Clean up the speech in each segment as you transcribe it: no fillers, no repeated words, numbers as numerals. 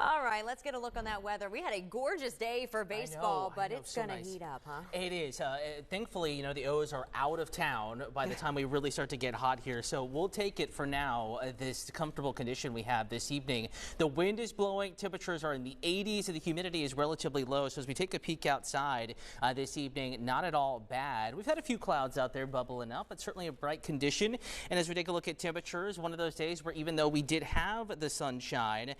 All right, let's get a look on that weather. We had a gorgeous day for baseball, but it's going to heat up, huh? It is. Thankfully, the O's are out of town by the time we really start to get hot here. So we'll take it for now, this comfortable condition we have this evening. The wind is blowing. Temperatures are in the 80s and the humidity is relatively low. So as we take a peek outside this evening, not at all bad. We've had a few clouds out there bubbling up, but certainly a bright condition. And as we take a look at temperatures, one of those days where even though we did have the sunshine,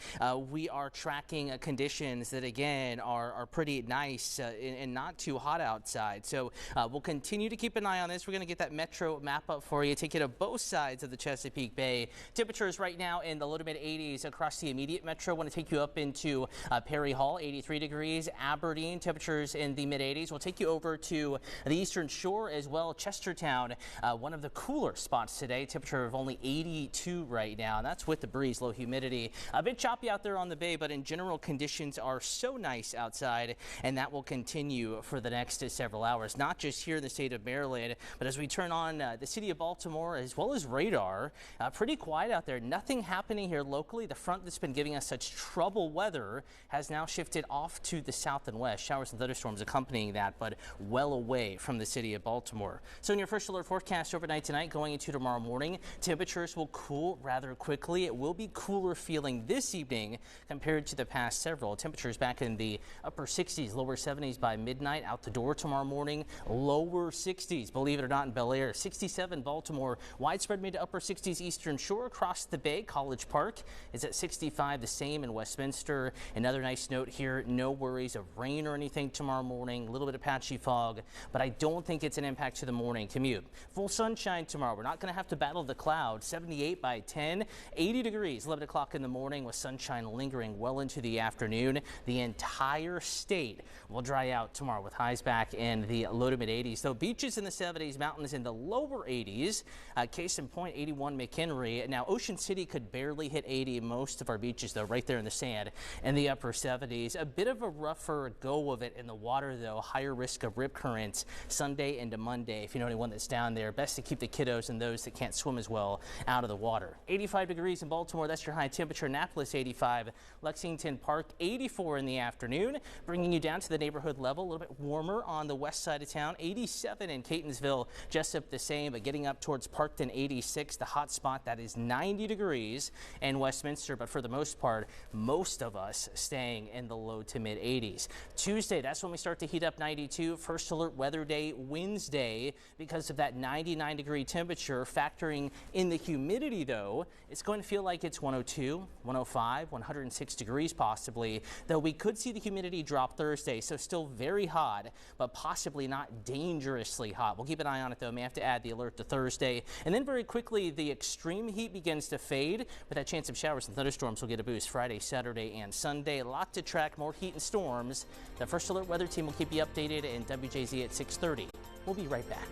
we are tracking conditions that again are pretty nice and not too hot outside. So we'll continue to keep an eye on this. We're going to get that metro map up for you, take you to both sides of the Chesapeake Bay. Temperatures right now in the low to mid 80s across the immediate metro. I want to take you up into Perry Hall, 83 degrees. Aberdeen, temperatures in the mid 80s. We'll take you over to the Eastern Shore as well. Chestertown, one of the cooler spots today. Temperature of only 82 right now. And that's with the breeze, low humidity. A bit choppy out there on the bay, but in general conditions are so nice outside, and that will continue for the next several hours, not just here in the state of Maryland, but as we turn on the city of Baltimore as well as radar. Pretty quiet out there, nothing happening here locally. The front that's been giving us such trouble weather has now shifted off to the south and west. Showers and thunderstorms accompanying that, but well away from the city of Baltimore. So in your first alert forecast overnight tonight going into tomorrow morning, temperatures will cool rather quickly. It will be cooler feeling this evening compared to the past several. Temperatures back in the upper 60s, lower 70s by midnight. Out the door tomorrow morning, lower 60s, believe it or not, in Bel Air. 67 Baltimore, widespread mid to upper 60s Eastern Shore. Across the bay, College Park is at 65, the same in Westminster. Another nice note here, no worries of rain or anything tomorrow morning. A little bit of patchy fog, but I don't think it's an impact to the morning commute. Full sunshine tomorrow. We're not going to have to battle the clouds. 78 by 10, 80 degrees, 11 o'clock in the morning with sunshine lingering well into the afternoon. The entire state will dry out tomorrow with highs back in the low to mid 80s. So beaches in the 70s, mountains in the lower 80s. Case in point, 81 McHenry. Now Ocean City could barely hit 80. Most of our beaches though right there in the sand in the upper 70s. A bit of a rougher go of it in the water though. Higher risk of rip currents Sunday into Monday. If you know anyone that's down there, best to keep the kiddos and those that can't swim as well out of the water. 85 degrees in Baltimore. That's your high temperature. Annapolis 85. Lexington Park 84 in the afternoon, bringing you down to the neighborhood level. A little bit warmer on the west side of town. 87 in Catonsville, Jessup the same, but getting up towards Parkton 86. The hot spot that is 90 degrees in Westminster, but for the most part, most of us staying in the low to mid 80s. Tuesday, that's when we start to heat up. 92. First alert weather day Wednesday because of that 99 degree temperature. Factoring in the humidity though, it's going to feel like it's 102, 105, 106 degrees possibly, though we could see the humidity drop Thursday, so still very hot, but possibly not dangerously hot. We'll keep an eye on it though. May have to add the alert to Thursday, and then very quickly the extreme heat begins to fade, but that chance of showers and thunderstorms will get a boost Friday, Saturday, and Sunday. A lot to track, more heat and storms. The First Alert Weather Team will keep you updated, and WJZ at 6:30. We'll be right back.